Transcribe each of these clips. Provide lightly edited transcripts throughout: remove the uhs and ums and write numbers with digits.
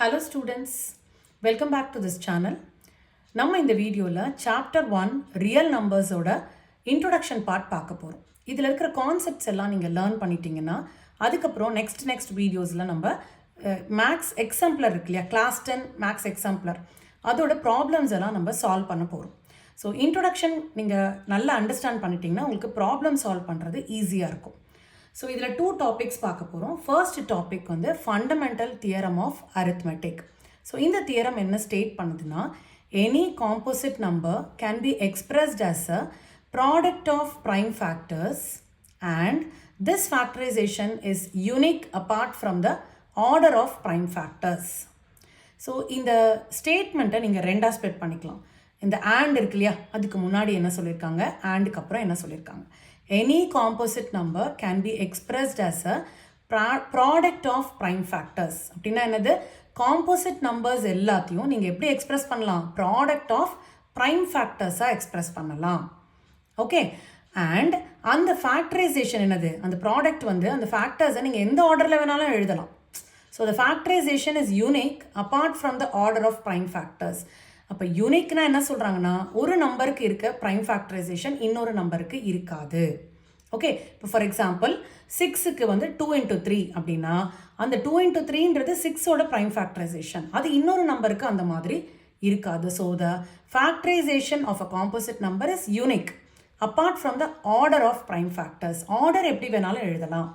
Hello students, welcome back to this channel. நம்ம இந்த வீடியோவில் சாப்டர் 1 ரியல் நம்பர்ஸோட இன்ட்ரொடக்ஷன் பார்ட் பார்க்க போகிறோம். இதில் இருக்கிற கான்செப்ட்ஸ் எல்லாம் நீங்கள் லேர்ன் பண்ணிட்டீங்கன்னா அதுக்கப்புறம் நெக்ஸ்ட் வீடியோஸில் நம்ம மேக்ஸ் எக்ஸாம்பிளர் இருக்கு இல்லையா, கிளாஸ் 10 மேக்ஸ் எக்ஸாம்பிளர் அதோட ப்ராப்ளம்ஸ் எல்லாம் நம்ம சால்வ் பண்ண போகிறோம். ஸோ இன்ட்ரொடக்ஷன் நீங்கள் நல்லா அண்டர்ஸ்டாண்ட் பண்ணிட்டீங்கன்னா உங்களுக்கு ப்ராப்ளம் சால்வ் பண்ணுறது ஈஸியாக இருக்கும். ஸோ இதில் 2 டாபிக்ஸ் பார்க்க போகிறோம். ஃபர்ஸ்ட் டாபிக் வந்து fundamental theorem of arithmetic. So இந்த தியரம் என்ன ஸ்டேட் பண்ணுதுன்னா, any composite number can be expressed as a product of prime factors and this factorization is unique apart from the order of prime factors. So இந்த ஸ்டேட்மெண்ட்டை நீங்கள் ரெண்டாக split பண்ணிக்கலாம். இந்த and இருக்கு இல்லையா, அதுக்கு முன்னாடி என்ன சொல்லியிருக்காங்க, andக்கு அப்புறம் என்ன சொல்லியிருக்காங்க. Any composite number can be expressed as a product of prime factors. அப்படின்னா என்னது, காம்போசிட் நம்பர்ஸ் எல்லாத்தையும் நீங்கள் எப்படி எக்ஸ்பிரஸ் பண்ணலாம், ப்ராடக்ட் ஆஃப் ப்ரைம் ஃபேக்டர்ஸாக எக்ஸ்பிரஸ் பண்ணலாம். ஓகே, அண்ட் அந்த ஃபேக்டரைசேஷன் என்னது, அந்த ப்ராடக்ட் வந்து அந்த ஃபேக்டர்ஸை நீங்கள் எந்த ஆர்டரில் வேணாலும் எழுதலாம். So the factorisation is unique apart from the order of prime factors. அப்போ யூனிக்னா என்ன சொல்கிறாங்கன்னா, ஒரு நம்பருக்கு இருக்க ப்ரைம் ஃபேக்டரைசேஷன் இன்னொரு நம்பருக்கு இருக்காது. ஓகே, இப்போ ஃபார் எக்ஸாம்பிள் 6க்கு வந்து 2 into 3 அப்படின்னா அந்த 2 into 3ன்றது 6ஓட ப்ரைம் ஃபேக்டரைசேஷன், அது இன்னொரு நம்பருக்கு அந்த மாதிரி இருக்காது. So the factorisation of a composite number is unique apart from the order of prime factors. Order எப்படி வேணாலும் எழுதலாம்.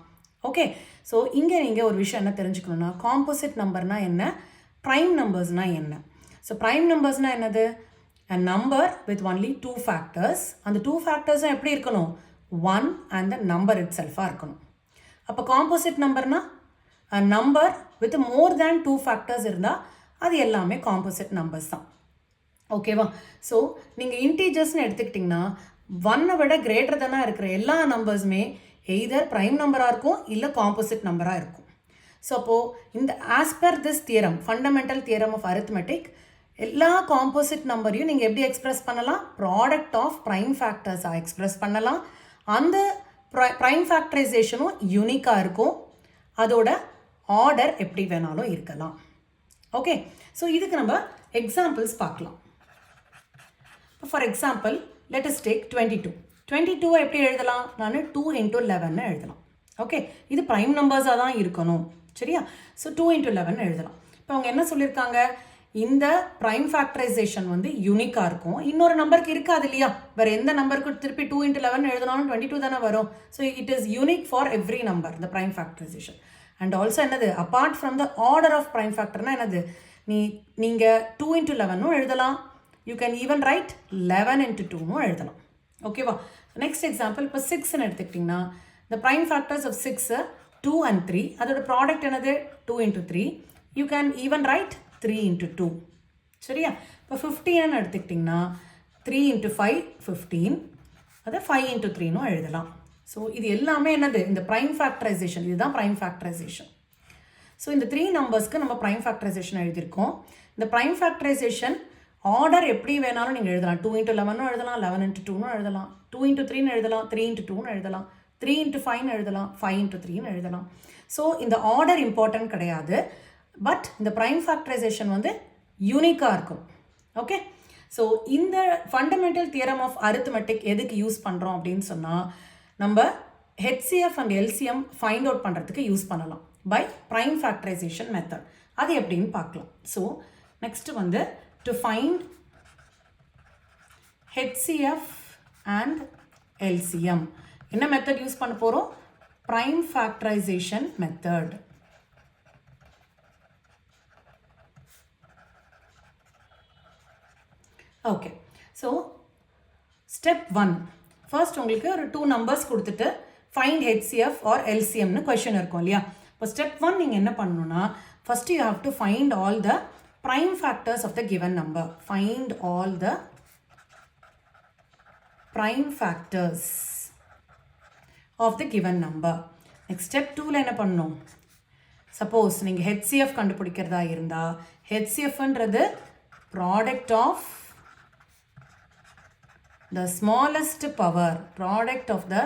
ஓகே, ஸோ இங்கே நீங்கள் ஒரு விஷயம் என்ன தெரிஞ்சுக்கணுன்னா, காம்போசிட் நம்பர்னால் என்ன, ப்ரைம் நம்பர்ஸ்னால் என்ன. ஸோ ப்ரைம் நம்பர்ஸ்னால் என்னது, a number with only 2 factors. அந்த 2 factorsம் எப்படி இருக்கணும், 1 and the number itself-ஆக இருக்கணும். அப்போ composite நம்பர்னா a number with more than 2 factors இருந்தால் அது எல்லாமே காம்போசிட் நம்பர்ஸ் தான். ஓகேவா, ஸோ நீங்கள் இன்டீஜர்ஸ்னு எடுத்துக்கிட்டிங்கன்னா 1 விட கிரேட்டர் தானாக இருக்கிற எல்லா நம்பர்ஸுமே எய்தர் ப்ரைம் நம்பராக இருக்கும் இல்லை காம்போசிட் நம்பராக இருக்கும். ஸோ அப்போது இந்த as per this theorem, fundamental theorem of arithmetic, எல்லா காம்போசிட் நம்பரையும் நீங்கள் எப்படி எக்ஸ்பிரஸ் பண்ணலாம், ப்ராடக்ட் ஆஃப் ப்ரைம் ஃபேக்டர்ஸாக எக்ஸ்பிரஸ் பண்ணலாம். அந்த ப்ரைம் ஃபேக்டரைசேஷனும் யூனிக்காக இருக்கும், அதோட ஆர்டர் எப்படி வேணாலும் இருக்கலாம். ஓகே, ஸோ இதுக்கு நம்ம எக்ஸாம்பிள்ஸ் பார்க்கலாம். For example let us take 22 எப்படி எழுதலாம், நான் 2 into 11 எழுதலாம். ஓகே, இது ப்ரைம் நம்பர்ஸாக தான் இருக்கணும், சரியா. ஸோ 2 into 11 எழுதலாம். இப்போ அவங்க என்ன சொல்லியிருக்காங்க, இந்த ப்ரைம் ஃபேக்டரைசேஷன் வந்து யூனிக்காக இருக்கும், இன்னொரு நம்பருக்கு இருக்காது இல்லையா. வேறு எந்த நம்பருக்கு திருப்பி 2 into 11 எழுதினாலும் 22 தானே வரும். So it is unique for every number இந்த ப்ரைம் ஃபேக்டரைசேஷன். அண்ட் ஆல்சோ என்னது, apart from the order of prime ஃபேக்டர்னா என்னது, நீங்கள் 2 into 11 எழுதலாம், you can even write 11 into 2 எழுதலாம். ஓகேவா, நெக்ஸ்ட் எக்ஸாம்பிள் இப்போ 6ன்னு எடுத்துக்கிட்டிங்கன்னா the prime factors of 6 2 and 3, அதோட ப்ராடக்ட் என்னது 2 into 3, you can even write 3 into 2, சரியா. இப்போ 15ன்னு எடுத்துக்கிட்டிங்கன்னா 3 into 5 15, அதை 5 into 3ன்னு எழுதலாம். ஸோ இது எல்லாமே என்னது, இந்த ப்ரைம் ஃபேக்டரைசேஷன், இதுதான் ப்ரைம் ஃபேக்டரைசேஷன். ஸோ இந்த 3 நம்பர்ஸ்க்கு நம்ம ப்ரைம் ஃபேக்டரைசேஷன் எழுதியிருக்கோம். இந்த ப்ரைம் ஃபேக்டரைசேஷன் ஆர்டர் எப்படி வேணாலும் நீங்கள் எழுதலாம், 2 into 11 எழுதலாம், 11 into 2 எழுதலாம், 2 into 3 எழுதலாம், 3 into 2 எழுதலாம், 3 into 5 எழுதலாம், 5 into 3 எழுதலாம். ஸோ இந்த ஆர்டர் இம்பார்ட்டன்ட் கிடையாது, பட் இந்த ப்ரைம் ஃபேக்டரைசேஷன் வந்து யூனிக்காக இருக்கும். ஓகே, ஸோ இந்த ஃபண்டமெண்டல் தியரம் ஆஃப் அரித்மெட்டிக் எதுக்கு யூஸ் பண்ணுறோம் அப்படின்னு சொன்னால், நம்ம HCF and LCM find out பண்ணுறதுக்கு யூஸ் பண்ணலாம் பை ப்ரைம் ஃபேக்டரைசேஷன் மெத்தட். அது எப்படின்னு பார்க்கலாம். ஸோ நெக்ஸ்ட் வந்து to find HCF and LCM என்ன மெத்தட் யூஸ் பண்ண போகிறோம், prime factorisation method. Okay, so step 1, first உங்களுக்கு ஒரு 2 நம்பர்ஸ் கொடுத்துட்டு ஃபைண்ட் ஹெச்சிஎஃப் ஆர் எல்சிஎம்னு கொஷின் இருக்கும் இல்லையா. இப்போ ஸ்டெப் 1 நீங்கள் என்ன பண்ணணும்னா, first you have to find all the prime factors of the given number. Find all the prime factors of the given number. Next step 2ல என்ன பண்ணணும், சப்போஸ் நீங்கள் HCF கண்டுபிடிக்கிறதா இருந்தால் HCFன்றது product of the smallest power, product of the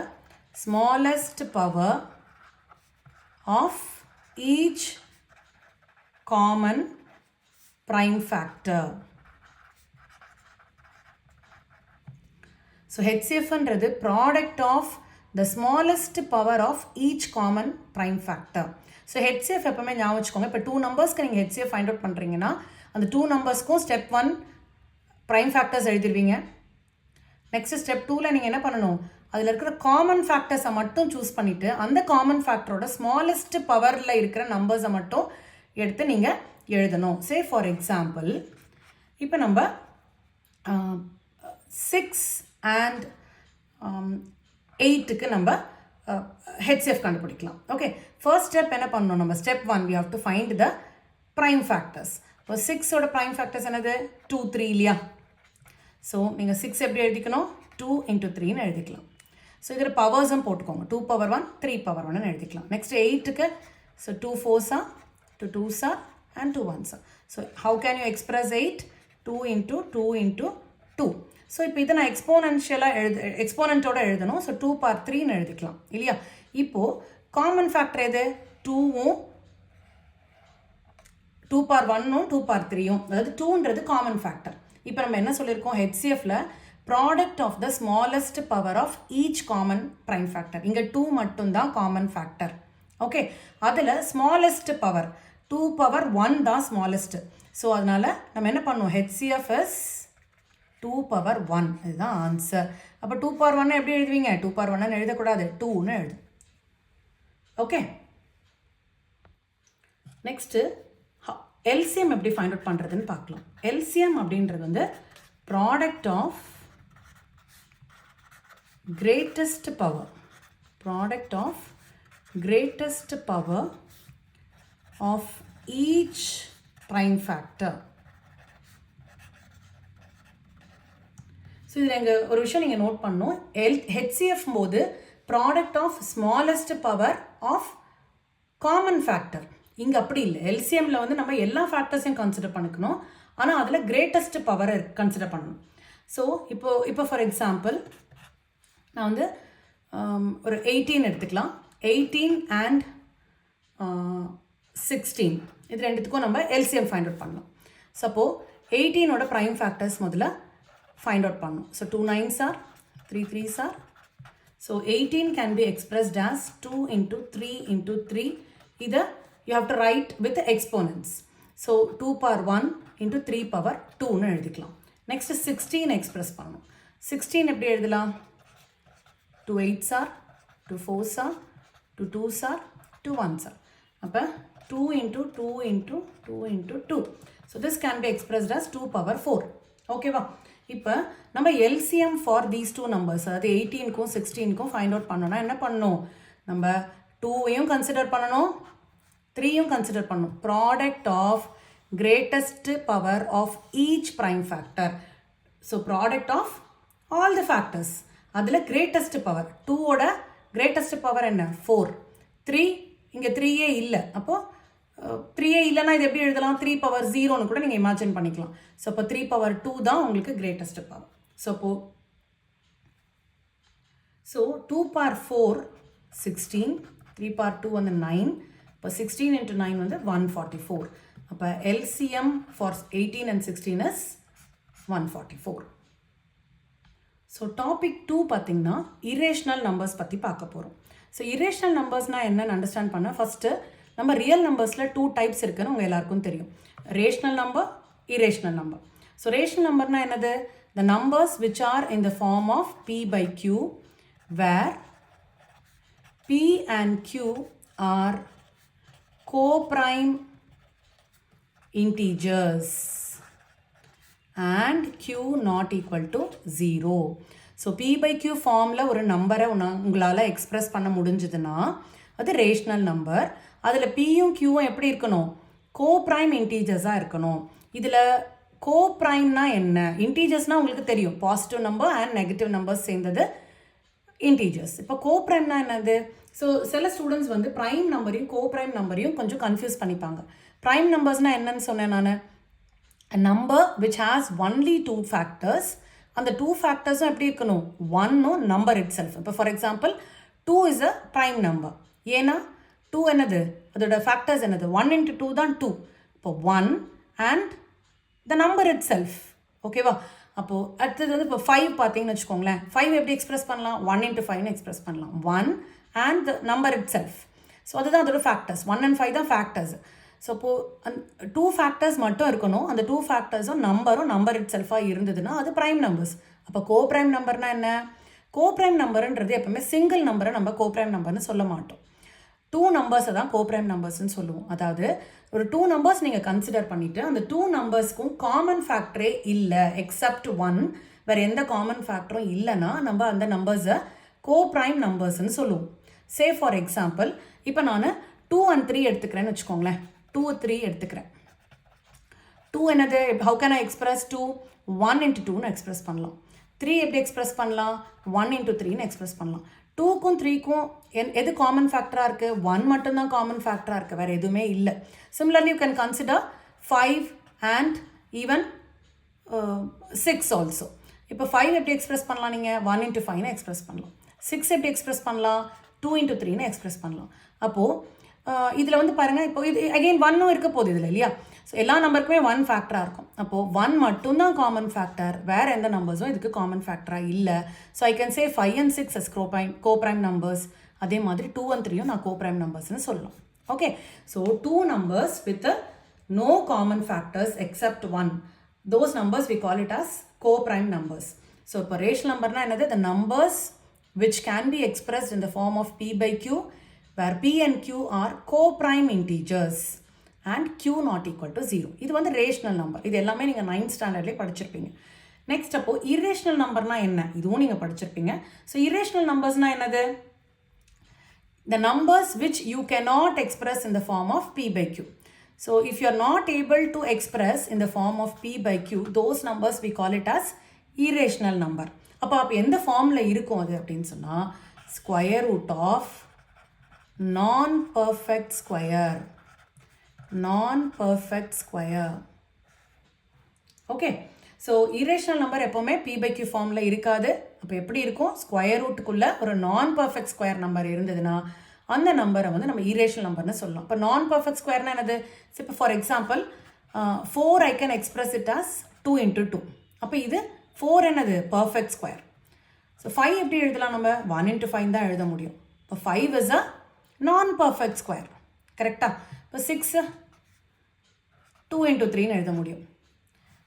smallest power of each common prime factor. So HCF என்றது product of the smallest power of each common prime factor. So HCF எப்பவுமே ஞாபகம் வச்சுக்கோங்க. இப்போ 2 நம்பர்ஸ்க்கு நீங்கள் HCF find out பண்ணுறீங்கன்னா அந்த 2 நம்பர்ஸ்க்கும் step 1 prime factors எழுதிடுவீங்க. நெக்ஸ்ட் ஸ்டெப் 2ல் நீங்கள் என்ன பண்ணணும், அதில் இருக்கிற காமன் ஃபேக்டர்ஸை மட்டும் சூஸ் பண்ணிவிட்டு அந்த காமன் ஃபேக்டரோட ஸ்மாலஸ்ட் பவரில் இருக்கிற நம்பர்ஸை மட்டும் எடுத்து நீங்கள் எழுதணும். சே ஃபார் எக்ஸாம்பிள் இப்போ நம்ம 6 and 8க்கு நம்ம HCF கண்டுபிடிக்கலாம். ஓகே, ஃபர்ஸ்ட் ஸ்டெப் என்ன பண்ணணும், நம்ம step 1 we have to find the prime factors. இப்போ 6ஓட prime factors என்னது 2, 3 இல்லையா? ஸோ நீங்கள் 6 எப்படி எழுதிக்கணும், 2 into 3ன்னு எழுதிக்கலாம். ஸோ இதில் பவர்ஸும் போட்டுக்கோங்க, 2 power 1 3 power 1ன்னு எழுதிக்கலாம். நெக்ஸ்ட் 8க்கு so 2 4s are 2 2s are and 2 1s are. So how can you express 8? 2 into 2 into 2. So இப்போ இதை நான் எக்ஸ்போனண்ட்டோட எழுதணும். ஸோ 2 power 3ன்னு எழுதிக்கலாம் இல்லையா? இப்போது காமன் ஃபேக்டர் எது, 2வும் 2 power 1ம் 2 power 3யும், அதாவது 2ன்றது காமன் ஃபேக்டர். இப்போ நம்ம என்ன சொல்லியிருக்கோம், HCFல product of the smallest power of each common prime factor. இங்கே 2 மட்டும்தான் காமன் ஃபேக்டர். ஓகே, அதில் ஸ்மாலஸ்ட் பவர் 2 power 1 தான் ஸ்மாலஸ்ட். ஸோ அதனால் நம்ம என்ன பண்ணுவோம், HCF is 2 power 1. இதுதான் ஆன்சர். அப்போ 2 power 1 எப்படி எழுதுவீங்க, 2 power 1 எழுதக்கூடாது, 2ன்னு எழுது. ஓகே, நெக்ஸ்ட்டு எல்சிஎம் எப்படி ஃபைண்ட் அவுட் பண்ணுறதுன்னு பார்க்கலாம். எல்சிஎம் அப்படின்றது வந்து product of greatest power, product of greatest power of each prime factor. So இதில் எங்கள் ஒரு விஷயம் நீங்கள் நோட் பண்ணணும், HCF போது product of smallest power of common factor. இங்கே அப்படி இல்லை, எல்சிஎம்மில் வந்து நம்ம எல்லா ஃபேக்டர்ஸையும் கன்சிடர் பண்ணிக்கணும், ஆனால் அதில் கிரேட்டஸ்ட் பவரை கன்சிடர் பண்ணணும். ஸோ இப்போ ஃபார் எக்ஸாம்பிள் நான் வந்து ஒரு 18 எடுத்துக்கலாம். 18 and 16 இது ரெண்டுத்துக்கும் நம்ம எல்சிஎம் ஃபைண்ட் அவுட் பண்ணலாம். சப்போஸ் 18ஓட ப்ரைம் ஃபேக்டர்ஸ் முதல்ல ஃபைண்ட் அவுட் பண்ணணும். So 2 9s are 3 3s are. So 18 can be expressed as 2 into 3 into 3. இதை you have to write with exponents. So 2 power 1 into 3 power 2ன்னு எழுதிக்கலாம். Next 16 express பண்ணணும். 16 எப்படி எழுதலாம், 2 8s are 2 4s are 2 2s are 2 1s are. அப்போ 2 into 2 into 2 into 2. So this can be expressed as 2 power 4. ஓகேவா? இப்போ நம்ம LCM for these two numbers, அதாவது 18க்கும் 16க்கும் find out பண்ணோன்னா என்ன பண்ணணும், நம்ம 2வையும் கன்சிடர் பண்ணணும், 3யும் கன்சிடர் பண்ணணும். Product of greatest power of each prime factor. So product of all the factors, அதில் கிரேட்டஸ்ட் பவர் 2ஓட கிரேட்டஸ்ட் பவர் என்ன 4. 3 இங்கே 3ஏ இல்லை, அப்போது 3ஏ இல்லைன்னா இது எப்படி எழுதலாம், 3 power 0ன்னு கூட நீங்கள் இமேஜின் பண்ணிக்கலாம். ஸோ அப்போ 3 power 2 தான் உங்களுக்கு greatest power. So 2 power 4 16, 3 power 2 வந்து 9. இப்போ 16 into 9 வந்து 144. அப்போ LCM for 18 and 16 is 144. So topic 2 பார்த்திங்கன்னா இரேஷ்னல் நம்பர்ஸ் பற்றி பார்க்க போகிறோம். ஸோ இரேஷ்னல் நம்பர்ஸ்னால் என்னென்னு அண்டர்ஸ்டாண்ட் பண்ண ஃபஸ்ட்டு நம்ம ரியல் நம்பர்ஸில் 2 டைப்ஸ் இருக்குன்னு உங்கள் எல்லாருக்கும் தெரியும், rational number, irrational number. So rational நம்பர்னால் என்னது, the numbers which are in the form of p/q where p and q are co-prime integers and q not equal to 0. So p/q ஃபார்மில் ஒரு நம்பரை உங்களால் எக்ஸ்ப்ரெஸ் பண்ண முடிஞ்சதுன்னா அது ரேஷ்னல் நம்பர். அதில் பியும் க்யூவும் எப்படி இருக்கணும், கோப்ரைம் இன்டீஜர்ஸாக இருக்கணும். இதில் கோப்ரைம்னா என்ன, இன்டீஜர்ஸ்னால் உங்களுக்கு தெரியும், positive number and negative numbers சேர்ந்தது இன்டீஜர்ஸ். இப்போ கோப்ரைம்னா என்னது, ஸோ சில ஸ்டூடெண்ட்ஸ் வந்து ப்ரைம் நம்பரையும் கோப்ரைம் நம்பரையும் கொஞ்சம் கன்ஃபியூஸ் பண்ணிப்பாங்க. ப்ரைம் நம்பர்ஸ்னால் என்னன்னு சொன்னேன் நான், a number which has only 2 factors. அந்த 2 factors எப்படி இருக்கணும், 1 number itself. இப்போ for example 2 is a prime number. ஏன்னா 2 என்னது, அதோட ஃபேக்டர்ஸ் என்னது, 1 into 2 தான் 2. இப்போ 1 and the number it self. ஓகேவா? அப்போது அடுத்தது வந்து இப்போ 5 பார்த்தீங்கன்னு வச்சுக்கோங்களேன். 5 எப்படி எக்ஸ்பிரஸ் பண்ணலாம்? 1 into 5ன்னு எக்ஸ்பிரஸ் பண்ணலாம். 1 and the number itself. So அதுதான் அதோட ஃபேக்டர்ஸ். 1 and 5 தான் ஃபேக்டர்ஸ். ஸோ இப்போது 2 ஃபேக்டர்ஸ் மட்டும் இருக்கணும். அந்த 2 ஃபேக்டர்ஸும் நம்பர் இட் செல்ஃபாக இருந்ததுன்னா அது ப்ரைம் நம்பர்ஸ். அப்போ கோ ப்ரைம் நம்பர்னால் என்ன? கோ ப்ரைம் நம்பருன்றது எப்பவுமே சிங்கிள் நம்பரை நம்ம கோ ப்ரைம் நம்பர்னு சொல்ல மாட்டோம். 2 நம்பர்ஸை தான் கோ ப்ரைம் நம்பர்ஸ்ன்னு சொல்லுவோம். அதாவது ஒரு 2 நம்பர்ஸ் நீங்கள் கன்சிடர் பண்ணிவிட்டு அந்த 2 நம்பர்ஸ்க்கும் காமன் ஃபேக்டரே இல்லை எக்ஸப்ட் 1, வேறு எந்த காமன் ஃபேக்டரும் இல்லைன்னா நம்ம அந்த நம்பர்ஸை கோ ப்ரைம் நம்பர்ஸ்ன்னு சொல்லுவோம். சே ஃபார் எக்ஸாம்பிள் இப்போ நான் 2 and 3 எடுத்துக்கிறேன்னு வச்சுக்கோங்களேன். 2, 3 எடுத்துக்கிறேன். 2 என்னது? How can I express 2? 1 into 2ன்னு எக்ஸ்பிரஸ் பண்ணலாம். 3 எப்படி எக்ஸ்பிரஸ் பண்ணலாம்? 1 into 3ன்னு எக்ஸ்பிரஸ் பண்ணலாம். 2க்கும் 3க்கும் எது காமன் ஃபேக்டராக இருக்குது? 1 மட்டும்தான் காமன் ஃபேக்டராக இருக்குது, வேறு எதுவுமே இல்லை. Similarly you can consider 5 and even 6 also. இப்போ 5 எப்படி எக்ஸ்பிரஸ் பண்ணலாம்? நீங்கள் 1 into 5ன்னு எக்ஸ்பிரஸ் பண்ணலாம். 6 எப்படி எக்ஸ்பிரஸ் பண்ணலாம்? 2 into 3ன்னு எக்ஸ்பிரஸ் பண்ணலாம். அப்போது இதில் வந்து பாருங்கள், இப்போ இது அகெயின் 1ம் இருக்க போகுது இதில் இல்லையா? ஸோ எல்லா நம்பருக்குமே 1 ஃபேக்டராக இருக்கும். அப்போது 1 மட்டும்தான் காமன் ஃபேக்டர், வேறு எந்த நம்பர்ஸும் இதுக்கு காமன் ஃபேக்டராக இல்லை. So I can say 5 and 6 as coprime numbers. அதே மாதிரி 2 and 3யும் நான் கோ ப்ரைம் நம்பர்ஸ்னு சொல்லலாம். Okay, so 2 numbers with no common factors except 1, those numbers we call it as co-prime numbers. So இப்போ ரேஷனல் நம்பர்னா என்னது? the numbers which can be expressed in the form of p by q, where p and q are co-prime integers and q not equal to 0. இது வந்து rational number. இது எல்லாமே நீங்கள் 9th ஸ்டாண்டர்ட்லேயே படிச்சிருப்பீங்க. Next அப்போது irrational நம்பர்னா என்ன? இதுவும் நீங்கள் படிச்சிருப்பீங்க. ஸோ இரேஷனல் நம்பர்ஸ்னால் என்னது? the numbers which you cannot express in the form of p by q. So if you are not able to express in the form of p by q, those numbers we call it as irrational number. அப்போ எந்த ஃபார்மில் இருக்கும் அது அப்படின்னு சொன்னால் square root of நான் perfect square. Okay, so irrational number எப்போவுமே p by q ஃபார்மில் இருக்காது. அப்போ எப்படி இருக்கும்? ஸ்கொயர் ரூட்டுக்குள்ளே ஒரு நான் பர்ஃபெக்ட் ஸ்கொயர் நம்பர் இருந்ததுன்னா அந்த நம்பரை வந்து நம்ம இரேஷனல் நம்பர்னு சொல்லலாம். இப்போ நான் பர்ஃபெக்ட் ஸ்கொயர்னா என்னது? இப்போ for example 4 I can express it as 2 into 2. அப்போ இது 4 என்னது? Perfect square. ஸோ 5 எப்படி எழுதலாம்? நம்ம 1 into 5 தான் எழுத முடியும். இப்போ 5 இஸ் அ நான் பர்ஃபெக்ட் ஸ்கொயர். கரெக்டாக? இப்போ 6 2 into 3ன்னு எழுத முடியும்.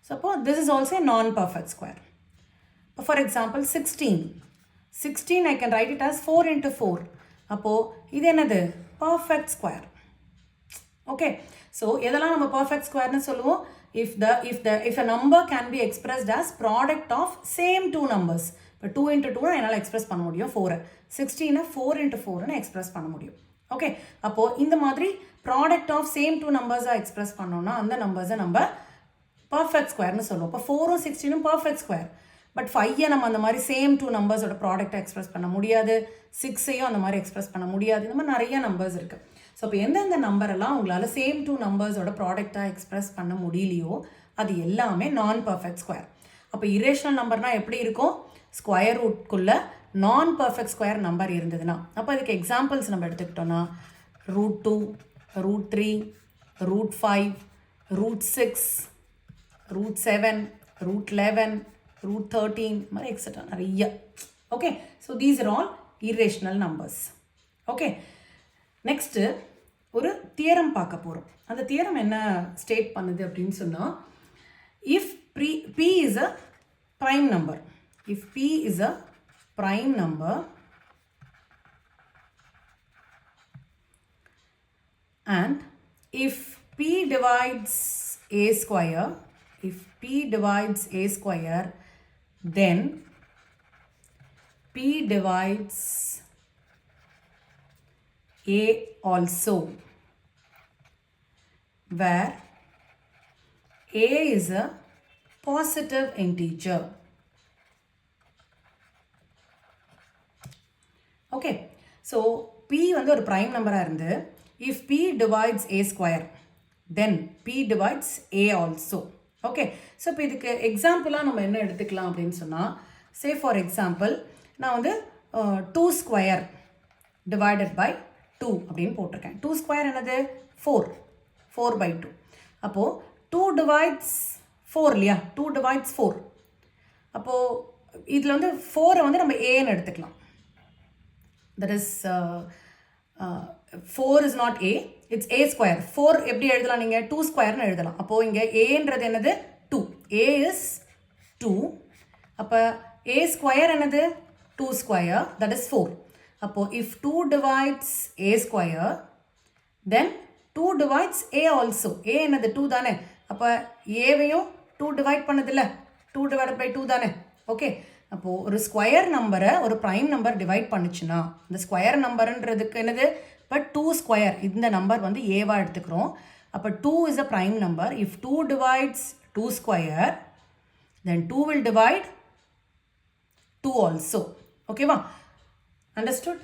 ஸோ அப்போ திஸ் இஸ் ஆல்சோ நான் பர்ஃபெக்ட் ஸ்கொயர். இப்போ for example 16 I can write it as 4 into 4. அப்போது இது என்னது? Perfect square. ஓகே, ஸோ எதெல்லாம் நம்ம பர்ஃபெக்ட் ஸ்கொயர்னு சொல்லுவோம்? if a number can be expressed as product of same two numbers. இப்போ 2 into 2 என்னால் எக்ஸ்பிரஸ் பண்ண முடியும் 4. 16 4 into 4ன்னு எக்ஸ்பிரஸ் பண்ண முடியும். ஓகே, அப்போது இந்த மாதிரி ப்ராடக்ட் ஆஃப் சேம் 2 நம்பர்ஸாக எக்ஸ்பிரஸ் பண்ணோன்னா அந்த நம்பர்ஸை நம்ம பர்ஃபெக்ட் ஸ்கொயர்னு சொல்லுவோம். இப்போ 4ம் 16ம் பர்ஃபெக்ட் ஸ்கொயர். பட் 5ஐ நம்ம அந்த மாதிரி சேம் 2 நம்பர்ஸோட ப்ராடக்டை எக்ஸ்பிரஸ் பண்ண முடியாது. 6ஐயும் அந்த மாதிரி எக்ஸ்பிரஸ் பண்ண முடியாது. இந்த மாதிரி நிறைய நம்பர்ஸ் இருக்குது. ஸோ இப்போ எந்தெந்த நம்பரெல்லாம் உங்களால் சேம் 2 நம்பர்ஸோட ப்ராடக்டாக எக்ஸ்பிரஸ் பண்ண முடியலையோ அது எல்லாமே நான் பர்ஃபெக்ட் ஸ்கொயர். அப்போ இரேஷனல் நம்பர்னால் எப்படி இருக்கும்? ஸ்கொயர் ரூட்குள்ளே நான் பர்ஃபெக்ட் ஸ்கொயர் நம்பர் இருந்ததுன்னா. அப்போ அதுக்கு எக்ஸாம்பிள்ஸ் நம்ம எடுத்துக்கிட்டோன்னா √2, √3, √5, √6, √7, √11, √13 மாதிரி எக்ஸெட்ரா நிறைய. Okay, so these are all irrational numbers. Okay, next ஒரு தியரம் பார்க்க போகிறோம். அந்த தியரம் என்ன ஸ்டேட் பண்ணுது அப்படின்னு சொன்னால், if p is a prime number, if p is a prime number and if p divides a square, then p divides a also, where a is a positive integer. Okay, so p வந்து ஒரு prime நம்பராக இருந்து if p divides a square, then p divides a also. Okay, so இப்போ இதுக்கு எக்ஸாம்பிளாக நம்ம என்ன எடுத்துக்கலாம் அப்படின்னு சொன்னால், சே ஃபார் எக்ஸாம்பிள் நான் வந்து 2 ஸ்கொயர் டிவைடட் பை 2 அப்படின்னு போட்டிருக்கேன். 2 ஸ்கொயர் என்னது? 4 by 2. அப்போது 2 divides 4 இல்லையா, 2 divides 4. அப்போது இதில் வந்து 4 வந்து நம்ம ஏன்னு எடுத்துக்கலாம். That is 4 is not a, it's a square. 4 எப்படி எழுதலாம் நீங்கள், 2 ஸ்கொயர்னு எழுதலாம். அப்போது இங்கே ஏன்றது என்னது, 2. a is 2. அப்போ a ஸ்கொயர் என்னது, 2 ஸ்கொயர், that is 4. அப்போது if 2 divides a square, then 2 divides a also. a என்னது 2 தானே, அப்போ ஏவையும் 2 டிவைட் பண்ணதில்ல, 2 divided by 2 தானே. ஓகே, அப்போது ஒரு ஸ்கொயர் நம்பரை ஒரு ப்ரைம் நம்பர் டிவைட் பண்ணுச்சுன்னா, இந்த ஸ்கொயர் நம்பருன்றதுக்கு என்னது, இப்போ 2 ஸ்கொயர், இந்த நம்பர் வந்து ஏவாக எடுத்துக்கிறோம். அப்போ 2 is a prime number. If 2 divides 2 square, then 2 will divide 2 also. ஓகேவா, அண்டர்ஸ்டுட்?